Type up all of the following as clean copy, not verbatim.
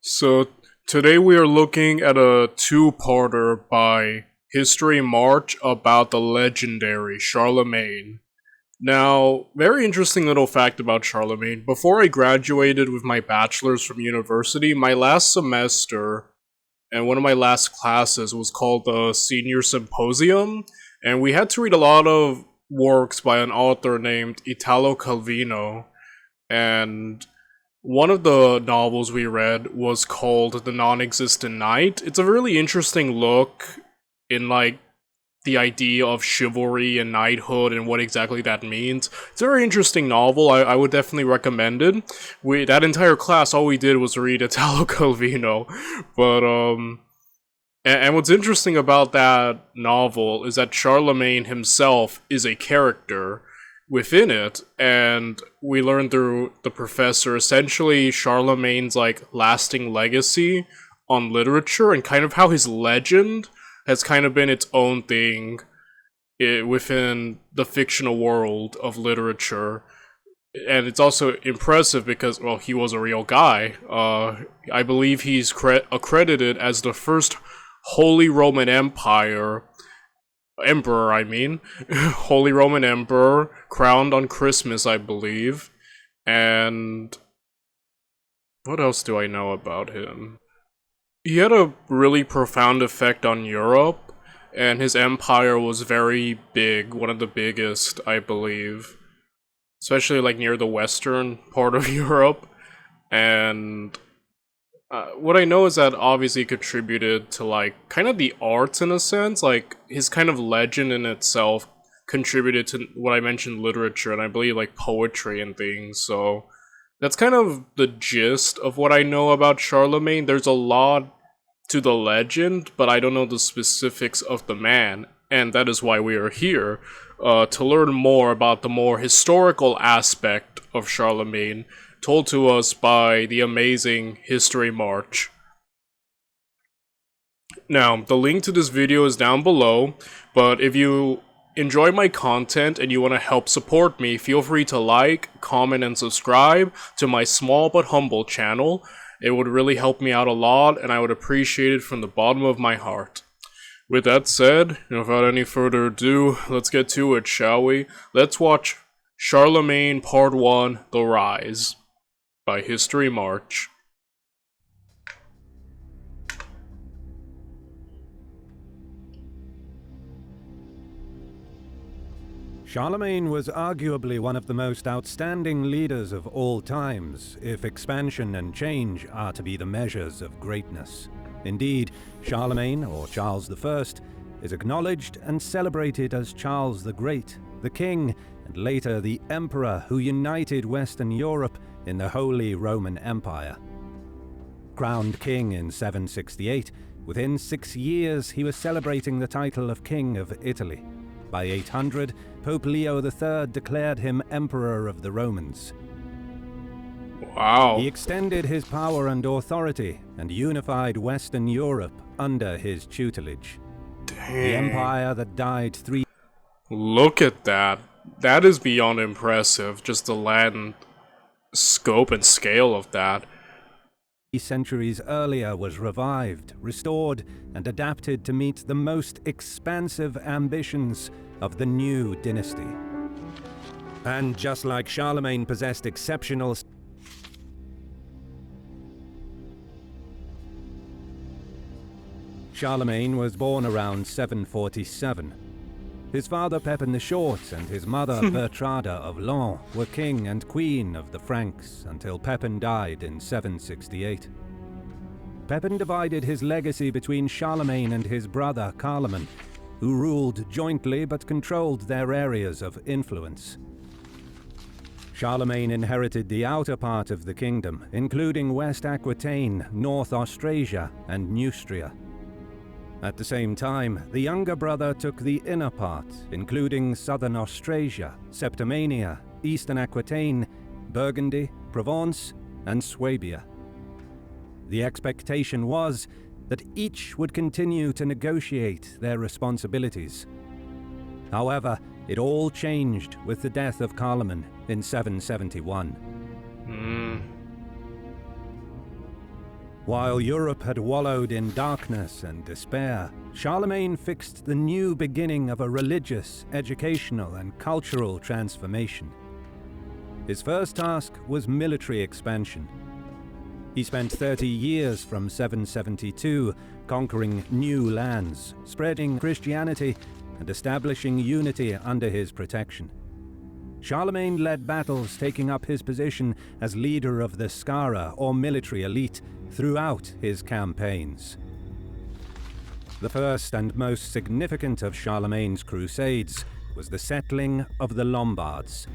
So today we are looking at a two-parter by HistoryMarche about the legendary Charlemagne. Now, very interesting little fact about Charlemagne. Before I graduated with my bachelor's from university, my last semester and one of my last classes was called the Senior Symposium, and we had to read a lot of works by an author named Italo Calvino, and one of the novels we read was called The Non-Existent Knight. It's a really interesting look in, the idea of chivalry and knighthood and what exactly that means. It's a very interesting novel. I would definitely recommend it. That entire class, all we did was read Italo Calvino. And what's interesting about that novel is that Charlemagne himself is a character within it, and we learn through the professor essentially Charlemagne's lasting legacy on literature and kind of how his legend has kind of been its own thing within the fictional world of literature. And it's also impressive because, well, he was a real guy. I believe he's accredited as the first Holy Roman Emperor, Holy Roman Emperor, crowned on Christmas, I believe. And what else do I know about him? He had a really profound effect on Europe, and his empire was very big, one of the biggest, I believe. Especially near the western part of Europe. And what I know is that obviously he contributed to kind of the arts in a sense, his kind of legend in itself contributed to what I mentioned, literature, and I believe poetry and things. So that's kind of the gist of what I know about Charlemagne. There's a lot to the legend, but I don't know the specifics of the man, and that is why we are here, to learn more about the more historical aspect of Charlemagne, told to us by the amazing HistoryMarche. Now, the link to this video is down below, but if you enjoy my content and you want to help support me, feel free to like, comment, and subscribe to my small but humble channel. It would really help me out a lot, and I would appreciate it from the bottom of my heart. With that said, without any further ado, let's get to it, shall we? Let's watch Charlemagne Part 1, The Rise, by HistoryMarche. Charlemagne was arguably one of the most outstanding leaders of all times, if expansion and change are to be the measures of greatness. Indeed, Charlemagne, or Charles I, is acknowledged and celebrated as Charles the Great, the king, and later the emperor who united Western Europe in the Holy Roman Empire. Crowned king in 768, within 6 years he was celebrating the title of King of Italy. By 800, Pope Leo III declared him Emperor of the Romans. Wow. He extended his power and authority and unified Western Europe under his tutelage. Dang. The empire that died 3 Look at that. That is beyond impressive, just the land scope and scale of that. centuries earlier was revived, restored, and adapted to meet the most expansive ambitions of the new dynasty. And just like Charlemagne possessed exceptional Charlemagne was born around 747. His father Pepin the Short and his mother Bertrada of Laon were king and queen of the Franks until Pepin died in 768. Pepin divided his legacy between Charlemagne and his brother Carloman, who ruled jointly but controlled their areas of influence. Charlemagne inherited the outer part of the kingdom, including West Aquitaine, North Austrasia, and Neustria. At the same time, the younger brother took the inner part, including southern Austrasia, Septimania, eastern Aquitaine, Burgundy, Provence, and Swabia. The expectation was that each would continue to negotiate their responsibilities. However, it all changed with the death of Carloman in 771. While Europe had wallowed in darkness and despair, Charlemagne fixed the new beginning of a religious, educational, and cultural transformation. His first task was military expansion. He spent 30 years from 772 conquering new lands, spreading Christianity, and establishing unity under his protection. Charlemagne led battles, taking up his position as leader of the Skara, or military elite, throughout his campaigns. The first and most significant of Charlemagne's crusades was the settling of the Lombards.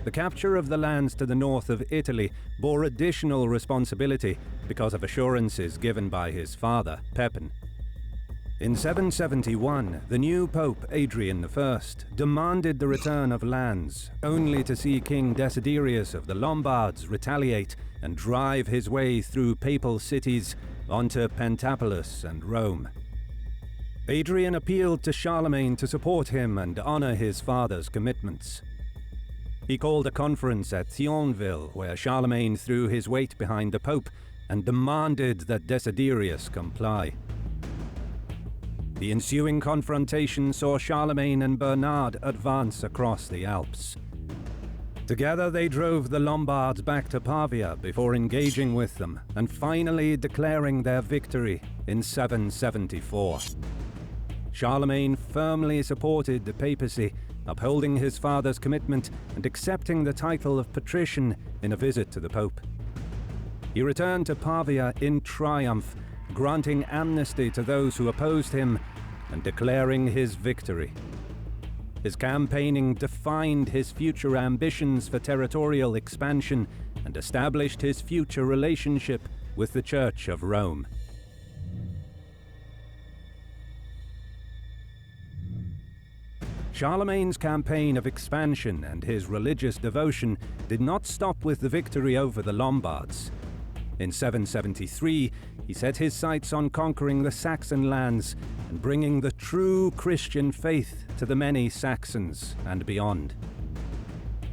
The capture of the lands to the north of Italy bore additional responsibility because of assurances given by his father, Pepin. In 771, the new Pope Adrian I demanded the return of lands, only to see King Desiderius of the Lombards retaliate and drive his way through papal cities onto Pentapolis and Rome. Adrian appealed to Charlemagne to support him and honor his father's commitments. He called a conference at Thionville, where Charlemagne threw his weight behind the Pope and demanded that Desiderius comply. The ensuing confrontation saw Charlemagne and Bernard advance across the Alps. Together they drove the Lombards back to Pavia before engaging with them and finally declaring their victory in 774. Charlemagne firmly supported the papacy, upholding his father's commitment and accepting the title of patrician in a visit to the Pope. He returned to Pavia in triumph, granting amnesty to those who opposed him and declaring his victory. His campaigning defined his future ambitions for territorial expansion and established his future relationship with the Church of Rome. Charlemagne's campaign of expansion and his religious devotion did not stop with the victory over the Lombards. In 773, he set his sights on conquering the Saxon lands and bringing the true Christian faith to the many Saxons and beyond.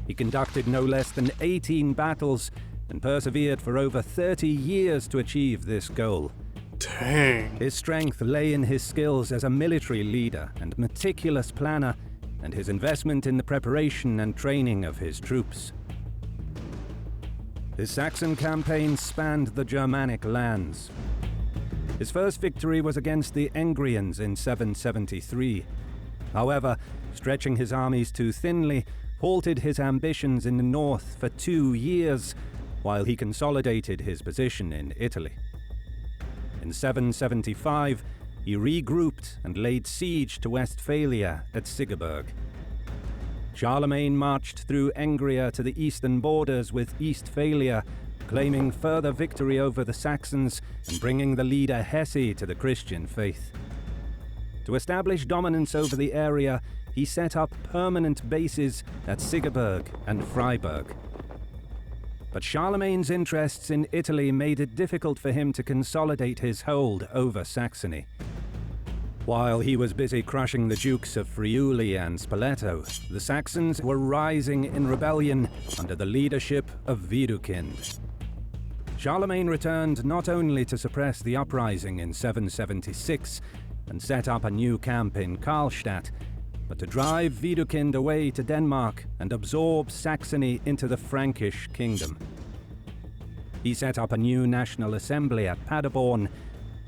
He conducted no less than 18 battles and persevered for over 30 years to achieve this goal. Dang. His strength lay in his skills as a military leader and meticulous planner, and his investment in the preparation and training of his troops. His Saxon campaign spanned the Germanic lands. His first victory was against the Engrians in 773. However, stretching his armies too thinly halted his ambitions in the north for 2 years, while he consolidated his position in Italy. In 775, he regrouped and laid siege to Westphalia at Sigeberg. Charlemagne marched through Engria to the eastern borders with Eastphalia, claiming further victory over the Saxons and bringing the leader Hesse to the Christian faith. To establish dominance over the area, he set up permanent bases at Sigeberg and Freiburg. But Charlemagne's interests in Italy made it difficult for him to consolidate his hold over Saxony. While he was busy crushing the Dukes of Friuli and Spoleto, the Saxons were rising in rebellion under the leadership of Widukind. Charlemagne returned not only to suppress the uprising in 776 and set up a new camp in Karlstadt, but to drive Widukind away to Denmark and absorb Saxony into the Frankish kingdom. He set up a new national assembly at Paderborn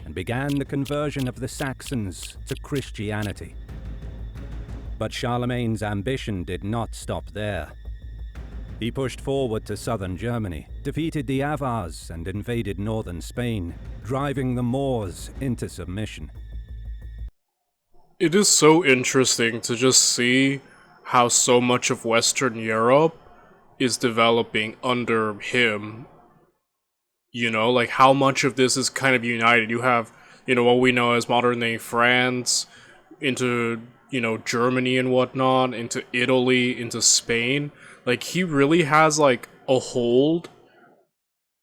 and began the conversion of the Saxons to Christianity. But Charlemagne's ambition did not stop there. He pushed forward to southern Germany, defeated the Avars and invaded northern Spain, driving the Moors into submission. It is so interesting to just see how so much of Western Europe is developing under him. You know, like how much of this is kind of united. You have, you know, what we know as modern day France, into, you know, Germany and whatnot, into Italy, into Spain. Like, he really has, like, a hold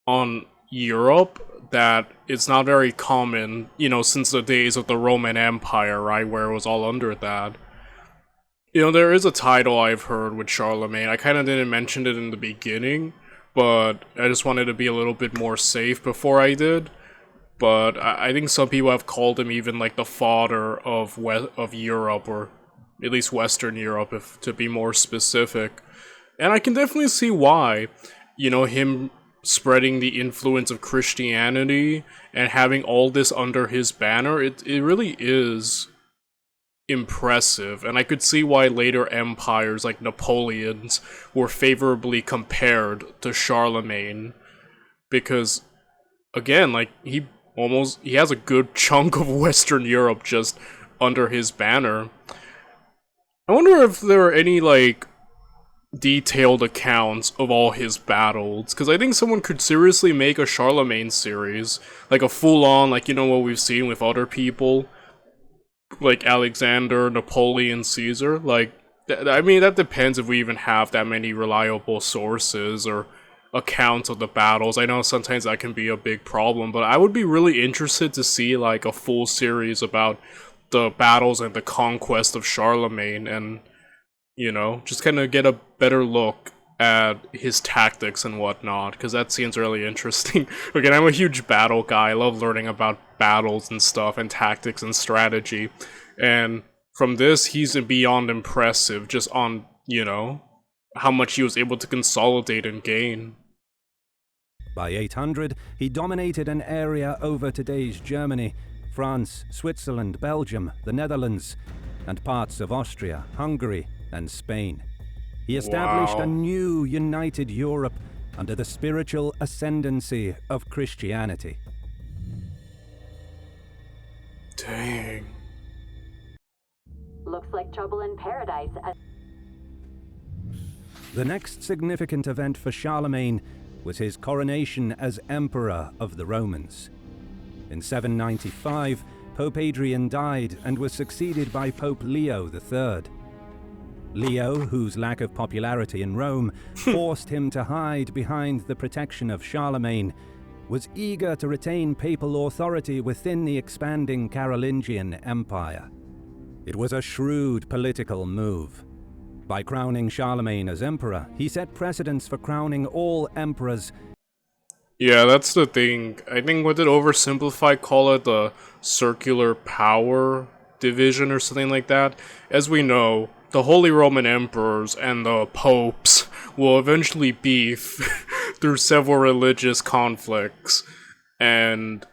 on Europe that it's not very common, you know, since the days of the Roman Empire, right, where it was all under that. You know, there is a title I've heard with Charlemagne. I kind of didn't mention it in the beginning, but I just wanted to be a little bit more safe before I did. But I think some people have called him even like the father of Europe, or at least Western Europe, if to be more specific. And I can definitely see why. You know, him spreading the influence of Christianity and having all this under his banner, it really is impressive. And I could see why later empires like Napoleon's were favorably compared to Charlemagne. Because, again, like, he has a good chunk of Western Europe just under his banner. I wonder if there are any, like, detailed accounts of all his battles, because I think someone could seriously make a Charlemagne series, like a full-on, like, you know what we've seen with other people, like Alexander, Napoleon, Caesar. Like, I mean, that depends if we even have that many reliable sources or accounts of the battles. I know sometimes that can be a big problem, but I would be really interested to see, like, a full series about the battles and the conquest of Charlemagne, and, you know, just kind of get a better look at his tactics and whatnot, because that seems really interesting. Again, I'm a huge battle guy. I love learning about battles and stuff, and tactics and strategy. And from this, he's beyond impressive, just on, you know, how much he was able to consolidate and gain. By 800, he dominated an area over today's Germany, France, Switzerland, Belgium, the Netherlands, and parts of Austria, Hungary, and Spain. He established a new united Europe under the spiritual ascendancy of Christianity. Dang. Looks like trouble in paradise. The next significant event for Charlemagne was his coronation as Emperor of the Romans. In 795, Pope Adrian died and was succeeded by Pope Leo III. Leo, whose lack of popularity in Rome forced him to hide behind the protection of Charlemagne, was eager to retain papal authority within the expanding Carolingian Empire. It was a shrewd political move. By crowning Charlemagne as emperor, he set precedents for crowning all emperors. Yeah, that's the thing. I think, what did Oversimplify call it? The circular power division or something like that? As we know, the Holy Roman Emperors and the popes will eventually beef through several religious conflicts. And,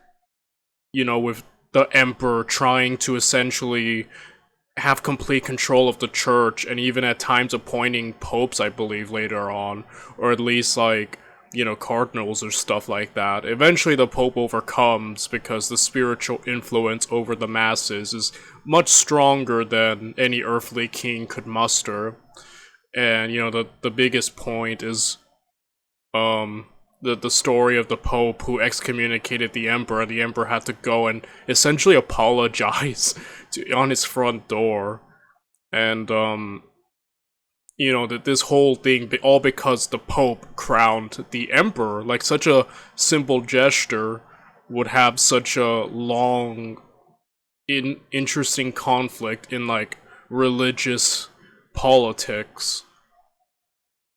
you know, with the emperor trying to essentially have complete control of the church, and even at times appointing popes, I believe, later on, or at least, like, you know, cardinals or stuff like that. Eventually the pope overcomes because the spiritual influence over the masses is much stronger than any earthly king could muster. And, you know, the biggest point is the story of the pope who excommunicated the emperor. The emperor had to go and essentially apologize on his front door. And you know, that this whole thing, all because the Pope crowned the Emperor. Like, such a simple gesture would have such a long, interesting conflict in, like, religious politics.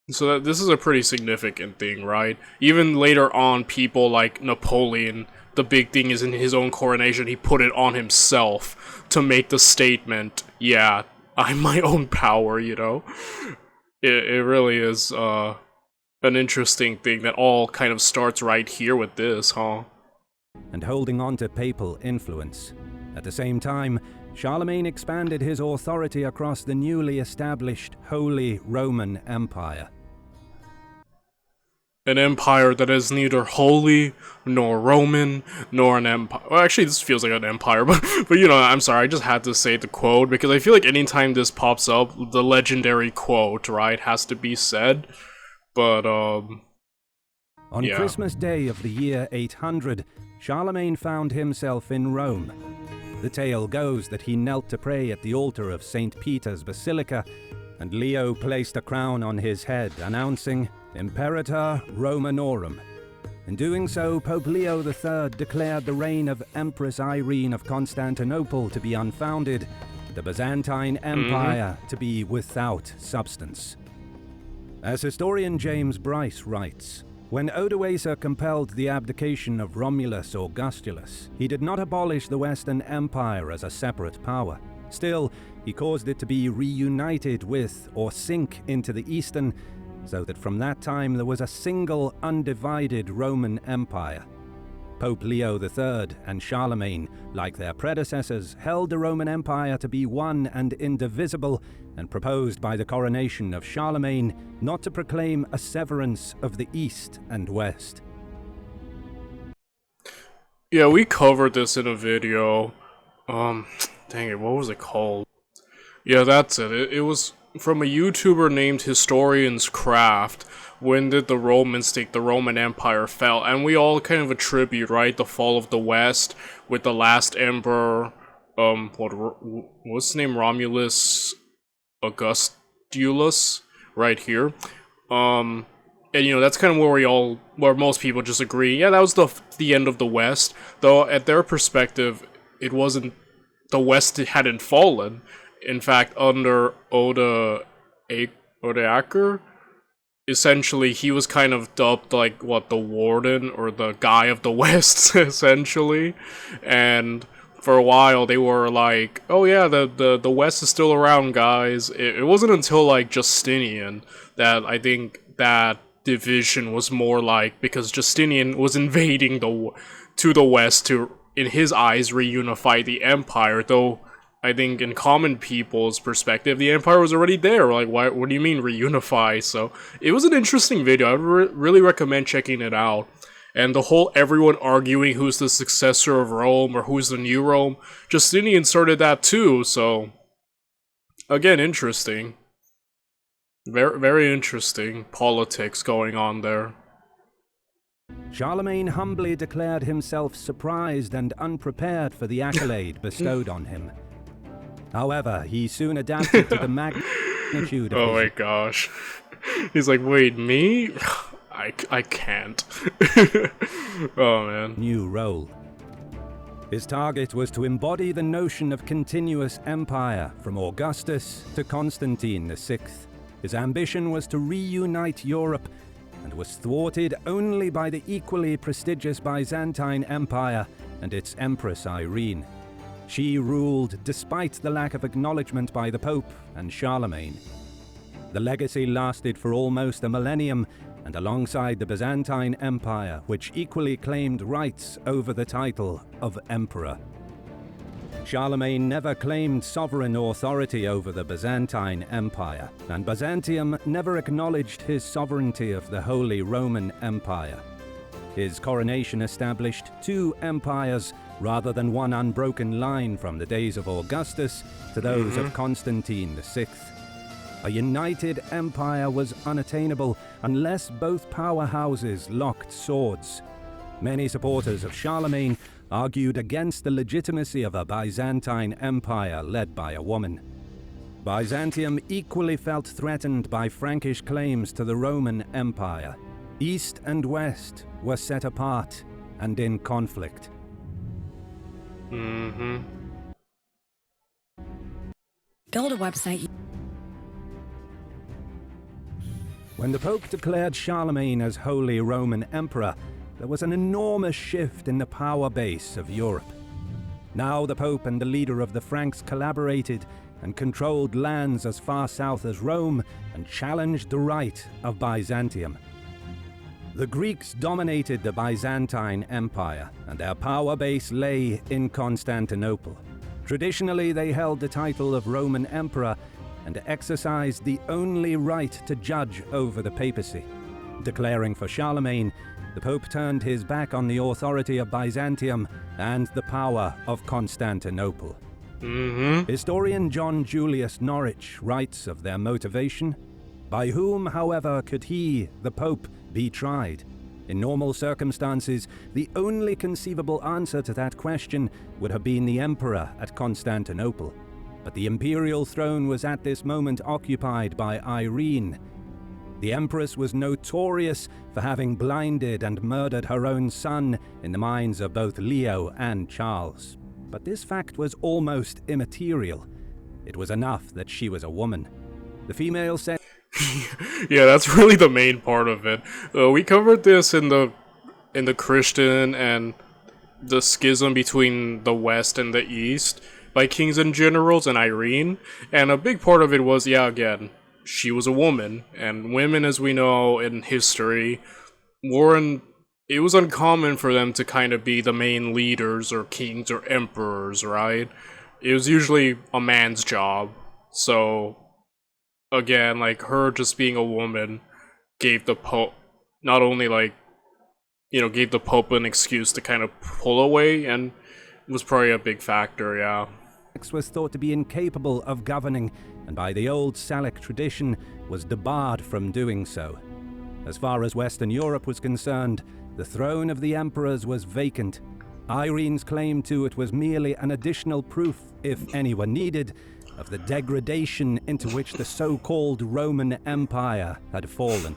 So this is a pretty significant thing, right? Even later on, people like Napoleon, the big thing is in his own coronation, he put it on himself to make the statement, yeah, I'm my own power, you know? It really is an interesting thing that all kind of starts right here with this, huh? And holding on to papal influence. At the same time, Charlemagne expanded his authority across the newly established Holy Roman Empire. An empire that is neither holy, nor Roman, nor an empire. Well, actually, this feels like an empire, but you know, I'm sorry, I just had to say the quote, because I feel like anytime this pops up, the legendary quote, right, has to be said. But, On yeah. Christmas Day of the year 800, Charlemagne found himself in Rome. The tale goes that he knelt to pray at the altar of St. Peter's Basilica, and Leo placed a crown on his head, announcing Imperator Romanorum. In doing so, Pope Leo III declared the reign of Empress Irene of Constantinople to be unfounded, the Byzantine Empire to be without substance. As historian James Bryce writes, When Odoacer compelled the abdication of Romulus Augustulus, he did not abolish the Western Empire as a separate power. Still, he caused it to be reunited with or sink into the Eastern, so that from that time there was a single undivided Roman Empire. Pope Leo III and Charlemagne, like their predecessors, held the Roman Empire to be one and indivisible, and proposed by the coronation of Charlemagne not to proclaim a severance of the East and West. Yeah, we covered this in a video. Dang it, what was it called? Yeah, that's it. It was from a YouTuber named Historian's Craft. When did the Romans take the Roman Empire fell? And we all kind of attribute, right, the fall of the West with the last emperor, what's his name, Romulus Augustulus, right here. And you know, that's kind of where most people just agree, yeah, that was the end of the West. Though at their perspective, it wasn't, the West hadn't fallen. In fact, under Odoacer, essentially, he was kind of dubbed, like, the warden, or the guy of the West, essentially. And for a while, they were like, oh yeah, the West is still around, guys. It wasn't until, like, Justinian that I think that division was more like, because Justinian was invading to the West to, in his eyes, reunify the empire, though I think in common people's perspective, the empire was already there. Like, what do you mean reunify? So it was an interesting video. I would really recommend checking it out. And the whole everyone arguing who's the successor of Rome or who's the new Rome, Justinian started that too. So again, interesting. Very, very interesting politics going on there. Charlemagne humbly declared himself surprised and unprepared for the accolade bestowed on him. However, he soon adapted to the magnitude of oh my gosh. He's like, wait, me? I can't. Oh man. New role. His target was to embody the notion of continuous empire from Augustus to Constantine VI. His ambition was to reunite Europe, and was thwarted only by the equally prestigious Byzantine Empire and its Empress Irene. She ruled despite the lack of acknowledgement by the Pope and Charlemagne. The legacy lasted for almost a millennium, and alongside the Byzantine Empire, which equally claimed rights over the title of Emperor. Charlemagne never claimed sovereign authority over the Byzantine Empire, and Byzantium never acknowledged his sovereignty of the Holy Roman Empire. His coronation established two empires, rather than one unbroken line from the days of Augustus to those of Constantine VI. A united empire was unattainable unless both powerhouses locked swords. Many supporters of Charlemagne argued against the legitimacy of a Byzantine empire led by a woman. Byzantium equally felt threatened by Frankish claims to the Roman Empire. East and West were set apart and in conflict. Build a website. When the Pope declared Charlemagne as Holy Roman Emperor, there was an enormous shift in the power base of Europe. Now the Pope and the leader of the Franks collaborated and controlled lands as far south as Rome and challenged the right of Byzantium. The Greeks dominated the Byzantine Empire, and their power base lay in Constantinople. Traditionally, they held the title of Roman Emperor and exercised the only right to judge over the papacy. Declaring for Charlemagne, the Pope turned his back on the authority of Byzantium and the power of Constantinople. Historian John Julius Norwich writes of their motivation. By whom, however, could he, the Pope, be tried? In normal circumstances, the only conceivable answer to that question would have been the emperor at Constantinople. But the imperial throne was at this moment occupied by Irene. The empress was notorious for having blinded and murdered her own son in the minds of both Leo and Charles. But this fact was almost immaterial. It was enough that she was a woman. The female sex Yeah, that's really the main part of it. We covered this in the Christian and the schism between the West and the East by kings and generals and Irene, and a big part of it was, yeah, again, she was a woman, and women, as we know in history, it was uncommon for them to kind of be the main leaders or kings or emperors, right? It was usually a man's job. So, again, like, her just being a woman gave the Pope not only, like, gave the Pope an excuse to kind of pull away, and was probably a big factor, yeah. Was thought to be incapable of governing, and by the old Salic tradition was debarred from doing so. As far as Western Europe was concerned, the throne of the emperors was vacant. Irene's claim to it was merely an additional proof, if any were needed, of the degradation into which the so-called Roman Empire had fallen.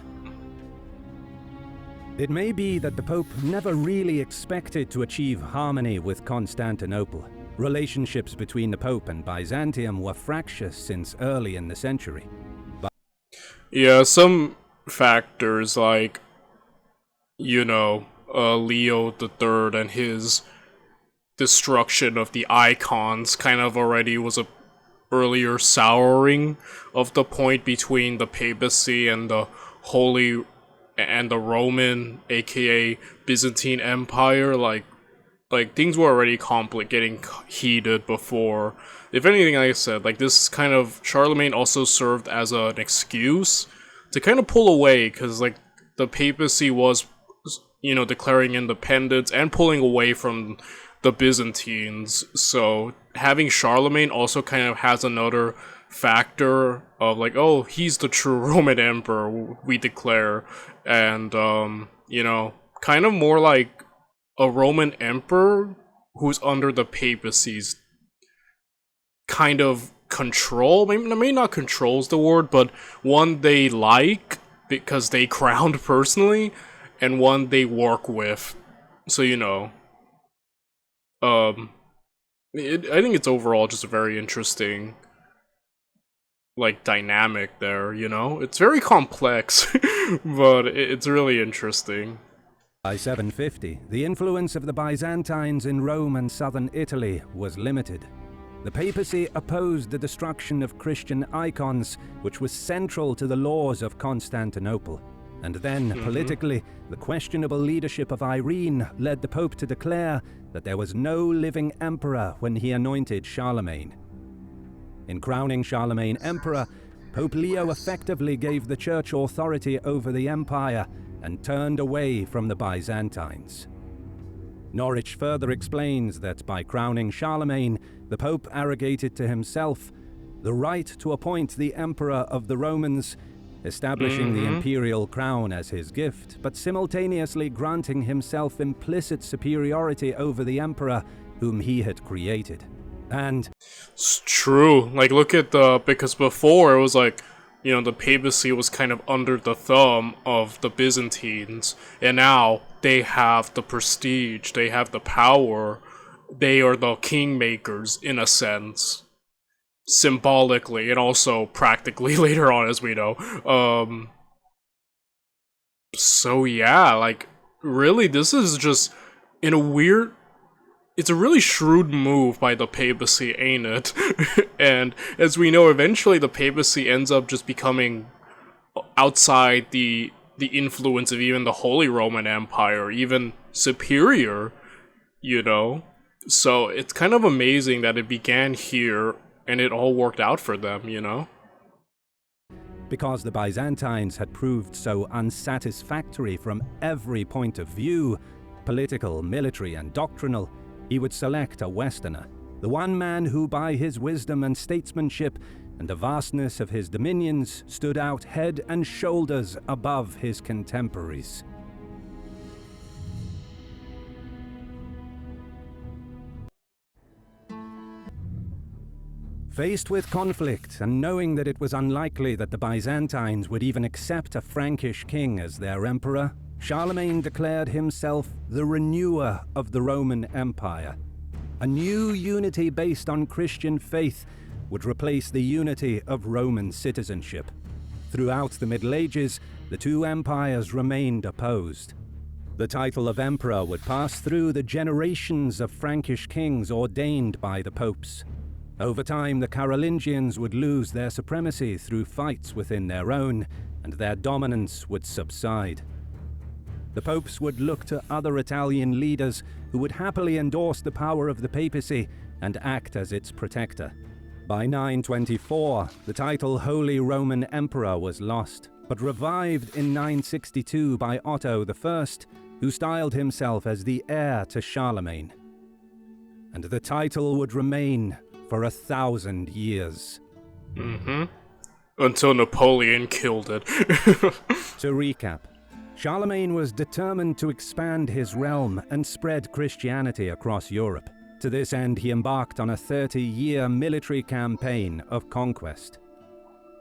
It may be that the Pope never really expected to achieve harmony with Constantinople. Relationships between the Pope and Byzantium were fractious since early in the century. Yeah, some factors like, Leo III and his destruction of the icons kind of already was a earlier souring of the point between the papacy and the Holy and the Roman, aka Byzantine Empire. Like things were already getting heated before. If anything, like I said, like this kind of Charlemagne also served as an excuse to kind of pull away, because like the papacy was, declaring independence and pulling away from the Byzantines. So having Charlemagne also kind of has another factor of like, oh, he's the true Roman emperor, we declare, and kind of more like a Roman emperor who's under the papacy's kind of control. Maybe not control's the word, but one they like because they crowned personally, and one they work with. So I think it's overall just a very interesting dynamic there. It's very complex, but it's really interesting. By 750, the influence of the Byzantines in Rome and southern Italy was limited. The papacy opposed the destruction of Christian icons, which was central to the laws of Constantinople. And then, politically, the questionable leadership of Irene led the Pope to declare that there was no living emperor when he anointed Charlemagne. In crowning Charlemagne emperor, Pope Leo effectively gave the church authority over the empire and turned away from the Byzantines. Norwich further explains that by crowning Charlemagne, the Pope arrogated to himself the right to appoint the Emperor of the Romans, establishing the imperial crown as his gift, but simultaneously granting himself implicit superiority over the emperor whom he had created. And it's true. Look at because before it was the papacy was kind of under the thumb of the Byzantines, and now they have the prestige, they have the power, they are the kingmakers in a sense. Symbolically and also practically later on, as we know. So yeah, really, this is just it's a really shrewd move by the papacy, ain't it? And as we know, eventually the papacy ends up just becoming outside the influence of even the Holy Roman Empire, even superior, So it's kind of amazing that it began here and it all worked out for them, Because the Byzantines had proved so unsatisfactory from every point of view, political, military, and doctrinal, he would select a Westerner, the one man who by his wisdom and statesmanship and the vastness of his dominions stood out head and shoulders above his contemporaries. Faced with conflict, and knowing that it was unlikely that the Byzantines would even accept a Frankish king as their emperor, Charlemagne declared himself the renewer of the Roman Empire. A new unity based on Christian faith would replace the unity of Roman citizenship. throughout the Middle Ages, the two empires remained opposed. The title of emperor would pass through the generations of Frankish kings ordained by the popes. Over time, the Carolingians would lose their supremacy through fights within their own, and their dominance would subside. The popes would look to other Italian leaders who would happily endorse the power of the papacy and act as its protector. By 924, the title Holy Roman Emperor was lost, but revived in 962 by Otto I, who styled himself as the heir to Charlemagne. And the title would remain for 1,000 years. Until Napoleon killed it. To recap, Charlemagne was determined to expand his realm and spread Christianity across Europe. To this end, he embarked on a 30-year military campaign of conquest.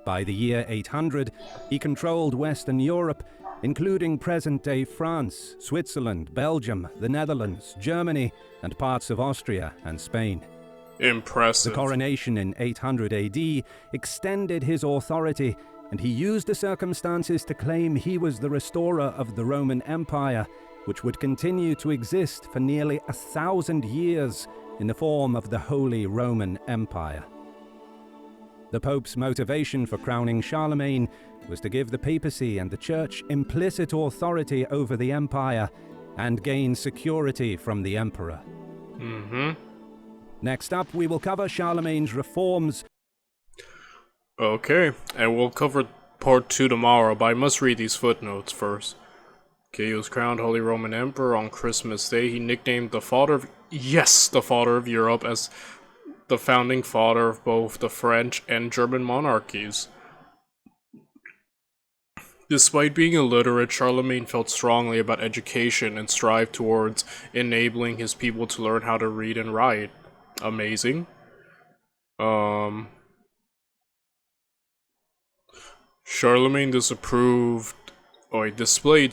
By the year 800, he controlled Western Europe, including present-day France, Switzerland, Belgium, the Netherlands, Germany, and parts of Austria and Spain. Impressive. The coronation in 800 AD extended his authority, and he used the circumstances to claim he was the restorer of the Roman Empire, which would continue to exist for nearly 1,000 years in the form of the Holy Roman Empire. The Pope's motivation for crowning Charlemagne was to give the papacy and the Church implicit authority over the empire and gain security from the emperor. Next up, we will cover Charlemagne's reforms. Okay, and we'll cover part 2 tomorrow, but I must read these footnotes first. Okay, he was crowned Holy Roman Emperor on Christmas Day. He nicknamed the father of Europe as the founding father of both the French and German monarchies. Despite being illiterate, Charlemagne felt strongly about education and strived towards enabling his people to learn how to read and write. Amazing. Charlemagne displayed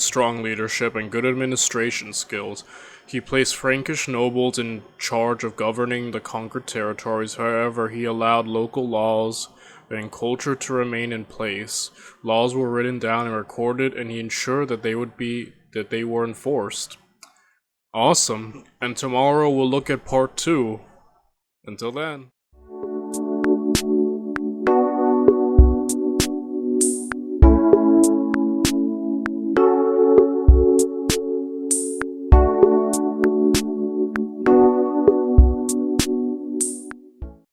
strong leadership and good administration skills. He placed Frankish nobles in charge of governing the conquered territories. However, he allowed local laws and culture to remain in place. Laws were written down and recorded, and he ensured that they were enforced. Awesome. And tomorrow we'll look at part 2. Until then.